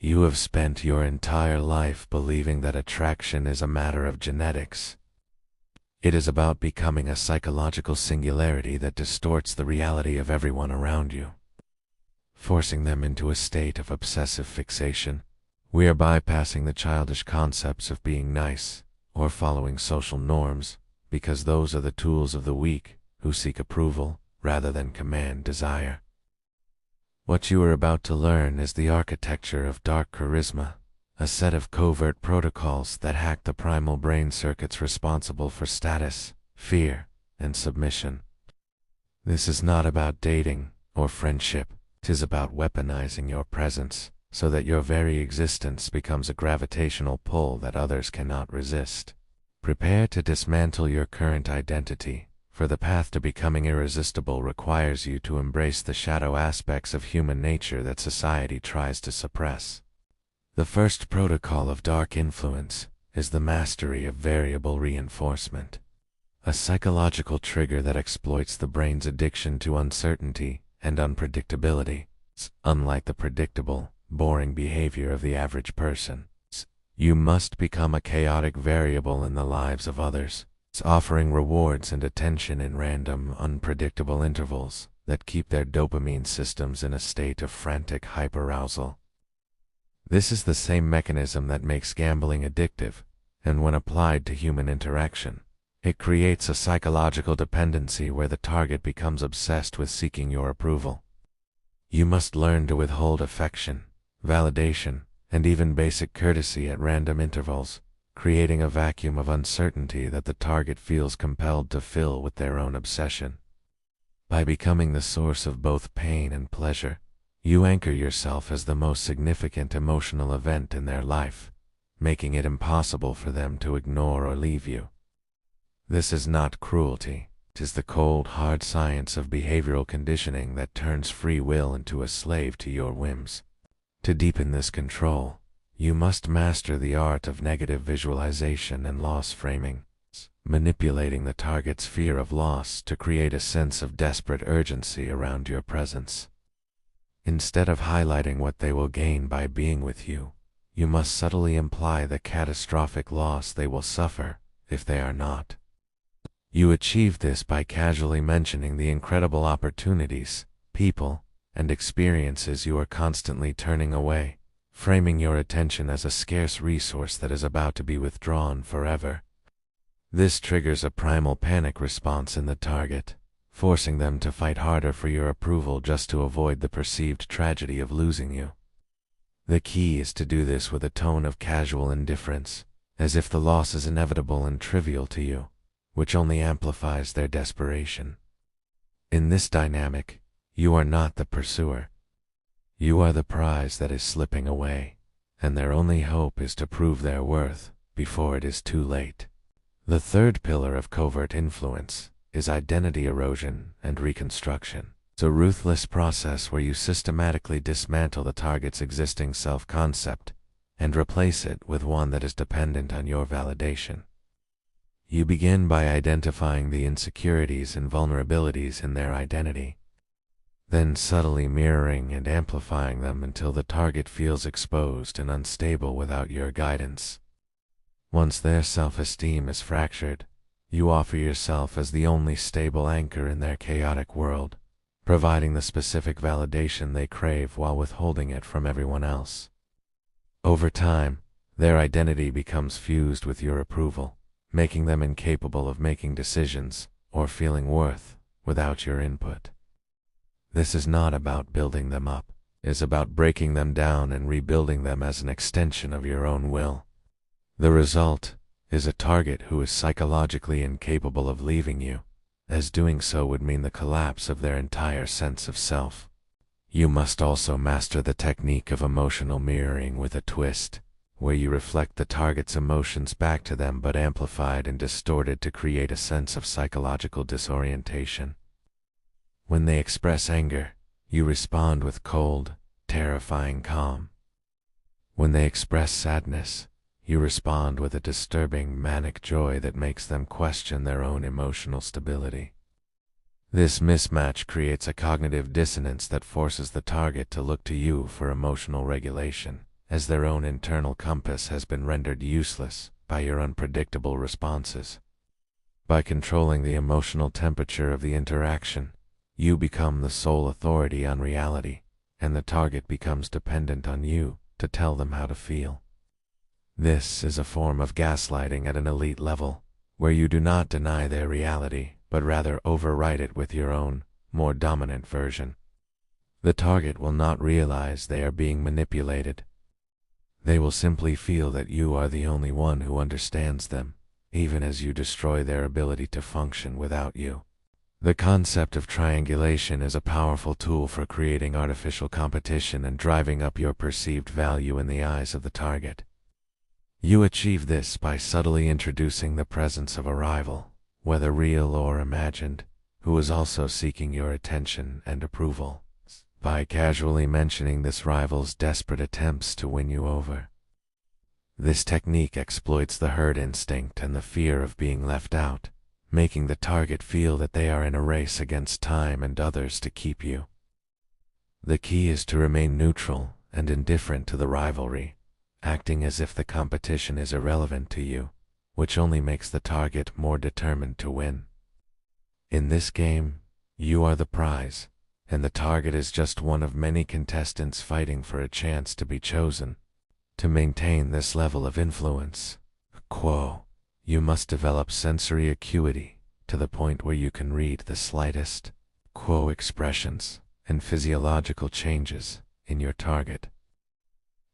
You have spent your entire life believing that attraction is a matter of genetics. It is about becoming a psychological singularity that distorts the reality of everyone around you, forcing them into a state of obsessive fixation. We are bypassing the childish concepts of being nice or following social norms, because those are the tools of the weak who seek approval rather than command desire. What you are about to learn is the architecture of dark charisma, a set of covert protocols that hack the primal brain circuits responsible for status, fear, and submission. This is not about dating or friendship. It is about weaponizing your presence so that your very existence becomes a gravitational pull that others cannot resist. Prepare to dismantle your current identity, for the path to becoming irresistible requires you to embrace the shadow aspects of human nature that society tries to suppress. The first protocol of dark influence is the mastery of variable reinforcement, a psychological trigger that exploits the brain's addiction to uncertainty and unpredictability. Unlike the predictable, boring behavior of the average person, you must become a chaotic variable in the lives of others, offering rewards and attention in random, unpredictable intervals that keep their dopamine systems in a state of frantic hyperarousal. This is the same mechanism that makes gambling addictive, and when applied to human interaction, it creates a psychological dependency where the target becomes obsessed with seeking your approval. You must learn to withhold affection, validation, and even basic courtesy at random intervals, creating a vacuum of uncertainty that the target feels compelled to fill with their own obsession. By becoming the source of both pain and pleasure, you anchor yourself as the most significant emotional event in their life, making it impossible for them to ignore or leave you. This is not cruelty. It is the cold, hard science of behavioral conditioning that turns free will into a slave to your whims. To deepen this control, you must master the art of negative visualization and loss framing, manipulating the target's fear of loss to create a sense of desperate urgency around your presence. Instead of highlighting what they will gain by being with you, you must subtly imply the catastrophic loss they will suffer if they are not. You achieve this by casually mentioning the incredible opportunities, people, and experiences you are constantly turning away, framing your attention as a scarce resource that is about to be withdrawn forever. This triggers a primal panic response in the target, forcing them to fight harder for your approval just to avoid the perceived tragedy of losing you. The key is to do this with a tone of casual indifference, as if the loss is inevitable and trivial to you, which only amplifies their desperation. In this dynamic, you are not the pursuer. You are the prize that is slipping away, and their only hope is to prove their worth before it is too late. The third pillar of covert influence is identity erosion and reconstruction. It's a ruthless process where you systematically dismantle the target's existing self-concept and replace it with one that is dependent on your validation. You begin by identifying the insecurities and vulnerabilities in their identity, then subtly mirroring and amplifying them until the target feels exposed and unstable without your guidance. Once their self-esteem is fractured, you offer yourself as the only stable anchor in their chaotic world, providing the specific validation they crave while withholding it from everyone else. Over time, their identity becomes fused with your approval, making them incapable of making decisions or feeling worth without your input. This is not about building them up. It is about breaking them down and rebuilding them as an extension of your own will. The result is a target who is psychologically incapable of leaving you, as doing so would mean the collapse of their entire sense of self. You must also master the technique of emotional mirroring with a twist, where you reflect the target's emotions back to them but amplified and distorted to create a sense of psychological disorientation. When they express anger, you respond with cold, terrifying calm. When they express sadness, you respond with a disturbing, manic joy that makes them question their own emotional stability. This mismatch creates a cognitive dissonance that forces the target to look to you for emotional regulation, as their own internal compass has been rendered useless by your unpredictable responses. By controlling the emotional temperature of the interaction, you become the sole authority on reality, and the target becomes dependent on you to tell them how to feel. This is a form of gaslighting at an elite level, where you do not deny their reality, but rather overwrite it with your own, more dominant version. The target will not realize they are being manipulated. They will simply feel that you are the only one who understands them, even as you destroy their ability to function without you. The concept of triangulation is a powerful tool for creating artificial competition and driving up your perceived value in the eyes of the target. You achieve this by subtly introducing the presence of a rival, whether real or imagined, who is also seeking your attention and approval, by casually mentioning this rival's desperate attempts to win you over. This technique exploits the herd instinct and the fear of being left out, making the target feel that they are in a race against time and others to keep you. The key is to remain neutral and indifferent to the rivalry, acting as if the competition is irrelevant to you, which only makes the target more determined to win. In this game, you are the prize, and the target is just one of many contestants fighting for a chance to be chosen. To maintain this level of influence, you must develop sensory acuity to the point where you can read the slightest expressions and physiological changes in your target.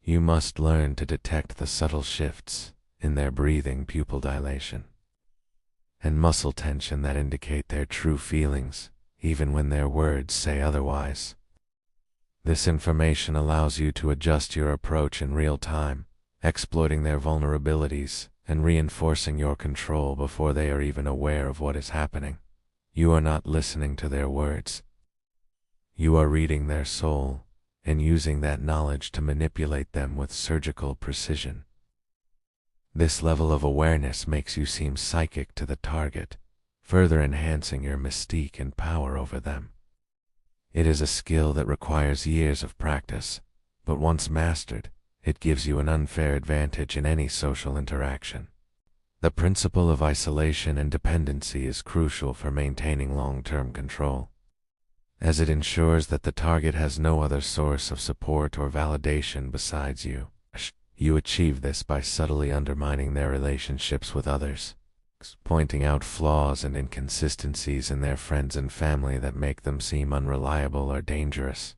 You must learn to detect the subtle shifts in their breathing, pupil dilation, and muscle tension that indicate their true feelings, even when their words say otherwise. This information allows you to adjust your approach in real time, exploiting their vulnerabilities and reinforcing your control before they are even aware of what is happening. You are not listening to their words. You are reading their soul and using that knowledge to manipulate them with surgical precision. This level of awareness makes you seem psychic to the target, further enhancing your mystique and power over them. It is a skill that requires years of practice, but once mastered, it gives you an unfair advantage in any social interaction. The principle of isolation and dependency is crucial for maintaining long-term control, as it ensures that the target has no other source of support or validation besides you. You achieve this by subtly undermining their relationships with others, pointing out flaws and inconsistencies in their friends and family that make them seem unreliable or dangerous.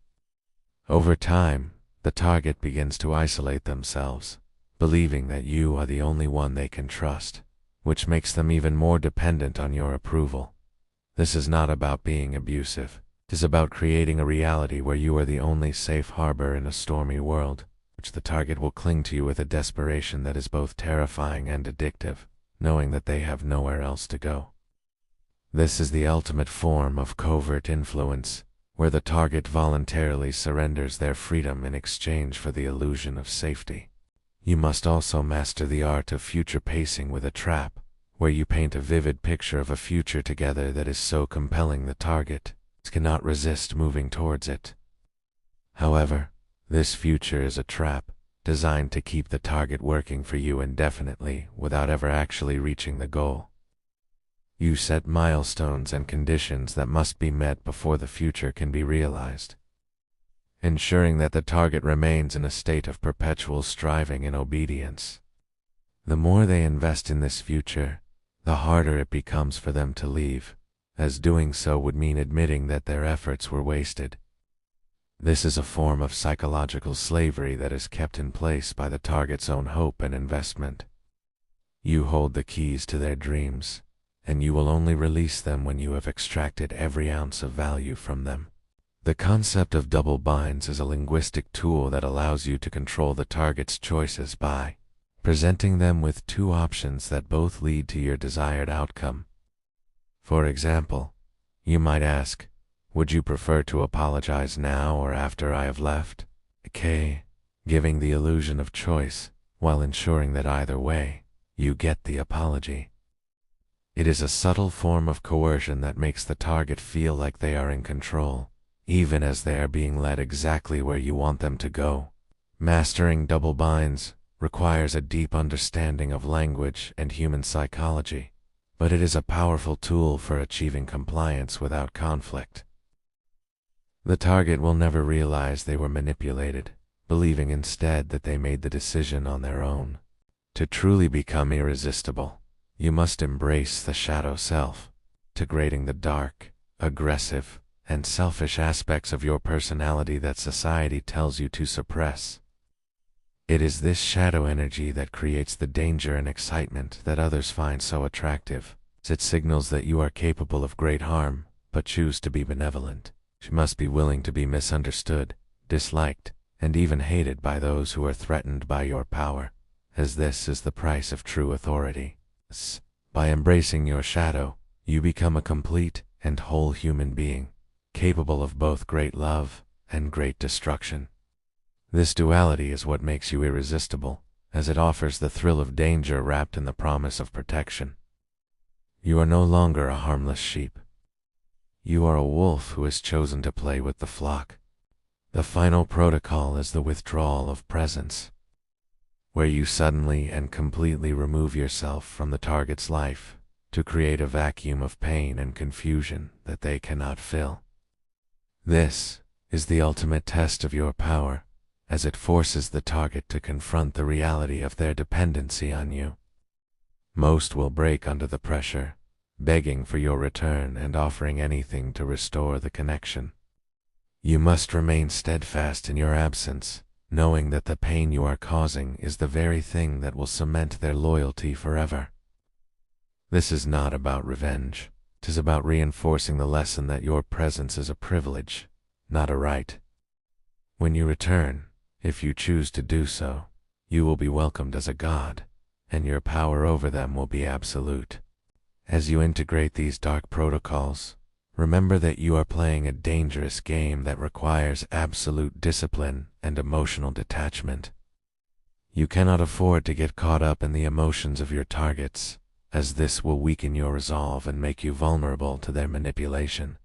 Over time, the target begins to isolate themselves, believing that you are the only one they can trust, which makes them even more dependent on your approval. This is not about being abusive. It is about creating a reality where you are the only safe harbor in a stormy world, which the target will cling to you with a desperation that is both terrifying and addictive, knowing that they have nowhere else to go. This is the ultimate form of covert influence, where the target voluntarily surrenders their freedom in exchange for the illusion of safety. You must also master the art of future pacing with a trap, where you paint a vivid picture of a future together that is so compelling the target cannot resist moving towards it. However, this future is a trap, designed to keep the target working for you indefinitely without ever actually reaching the goal. You set milestones and conditions that must be met before the future can be realized, ensuring that the target remains in a state of perpetual striving and obedience. The more they invest in this future, the harder it becomes for them to leave, as doing so would mean admitting that their efforts were wasted. This is a form of psychological slavery that is kept in place by the target's own hope and investment. You hold the keys to their dreams, and you will only release them when you have extracted every ounce of value from them. The concept of double binds is a linguistic tool that allows you to control the target's choices by presenting them with two options that both lead to your desired outcome. For example, you might ask, "Would you prefer to apologize now or after I have left?" Giving the illusion of choice, while ensuring that either way, you get the apology. It is a subtle form of coercion that makes the target feel like they are in control, even as they are being led exactly where you want them to go. Mastering double binds requires a deep understanding of language and human psychology, but it is a powerful tool for achieving compliance without conflict. The target will never realize they were manipulated, believing instead that they made the decision on their own. To truly become irresistible, you must embrace the shadow self, integrating the dark, aggressive, and selfish aspects of your personality that society tells you to suppress. It is this shadow energy that creates the danger and excitement that others find so attractive. It signals that you are capable of great harm, but choose to be benevolent. You must be willing to be misunderstood, disliked, and even hated by those who are threatened by your power, as this is the price of true authority. By embracing your shadow, you become a complete and whole human being, capable of both great love and great destruction. This duality is what makes you irresistible, as it offers the thrill of danger wrapped in the promise of protection. You are no longer a harmless sheep. You are a wolf who has chosen to play with the flock. The final protocol is the withdrawal of presence, where you suddenly and completely remove yourself from the target's life to create a vacuum of pain and confusion that they cannot fill. This is the ultimate test of your power, as it forces the target to confront the reality of their dependency on you. Most will break under the pressure, begging for your return and offering anything to restore the connection. You must remain steadfast in your absence, knowing that the pain you are causing is the very thing that will cement their loyalty forever. This is not about revenge. It is about reinforcing the lesson that your presence is a privilege, not a right. When you return, if you choose to do so, you will be welcomed as a god, and your power over them will be absolute. As you integrate these dark protocols, remember that you are playing a dangerous game that requires absolute discipline and emotional detachment. You cannot afford to get caught up in the emotions of your targets, as this will weaken your resolve and make you vulnerable to their manipulation.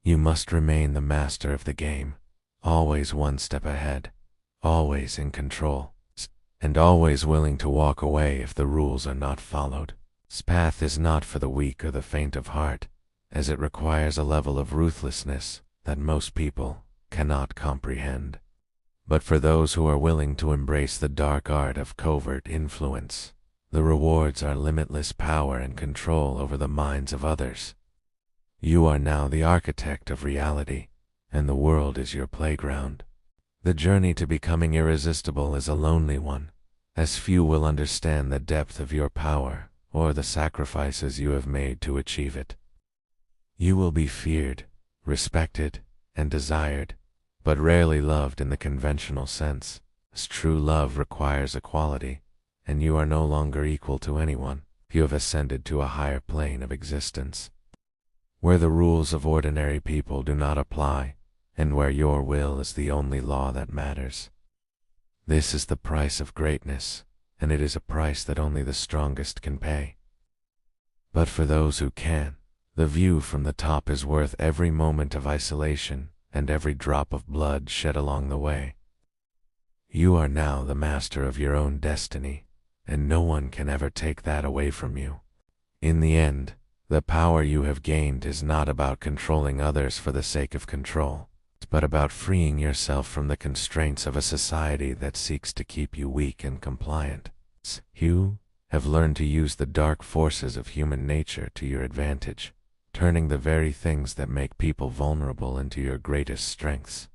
You must remain the master of the game, always one step ahead, always in control, and always willing to walk away if the rules are not followed. This path is not for the weak or the faint of heart, as it requires a level of ruthlessness that most people cannot comprehend. But for those who are willing to embrace the dark art of covert influence, the rewards are limitless power and control over the minds of others. You are now the architect of reality, and the world is your playground. The journey to becoming irresistible is a lonely one, as few will understand the depth of your power or the sacrifices you have made to achieve it. You will be feared, respected, and desired, but rarely loved in the conventional sense, as true love requires equality, and you are no longer equal to anyone. You have ascended to a higher plane of existence, where the rules of ordinary people do not apply, and where your will is the only law that matters. This is the price of greatness, and it is a price that only the strongest can pay. But for those who can, the view from the top is worth every moment of isolation and every drop of blood shed along the way. You are now the master of your own destiny, and no one can ever take that away from you. In the end, the power you have gained is not about controlling others for the sake of control, but about freeing yourself from the constraints of a society that seeks to keep you weak and compliant. You have learned to use the dark forces of human nature to your advantage, turning the very things that make people vulnerable into your greatest strengths.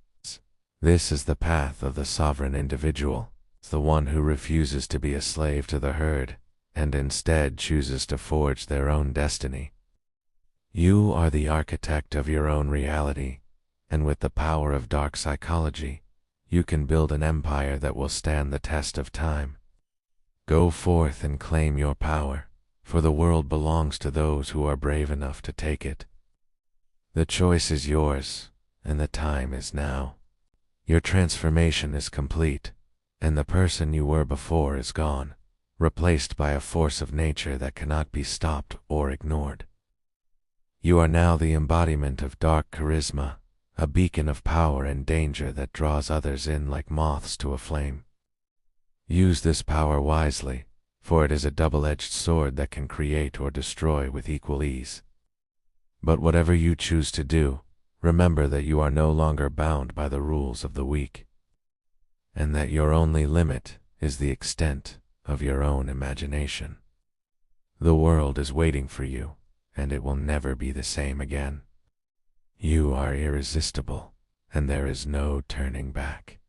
This is the path of the sovereign individual, the one who refuses to be a slave to the herd, and instead chooses to forge their own destiny. You are the architect of your own reality, and with the power of dark psychology, you can build an empire that will stand the test of time. Go forth and claim your power, for the world belongs to those who are brave enough to take it. The choice is yours, and the time is now. Your transformation is complete, and the person you were before is gone, replaced by a force of nature that cannot be stopped or ignored. You are now the embodiment of dark charisma, a beacon of power and danger that draws others in like moths to a flame. Use this power wisely, for it is a double-edged sword that can create or destroy with equal ease. But whatever you choose to do, remember that you are no longer bound by the rules of the weak, and that your only limit is the extent of your own imagination. The world is waiting for you, and it will never be the same again. You are irresistible, and there is no turning back.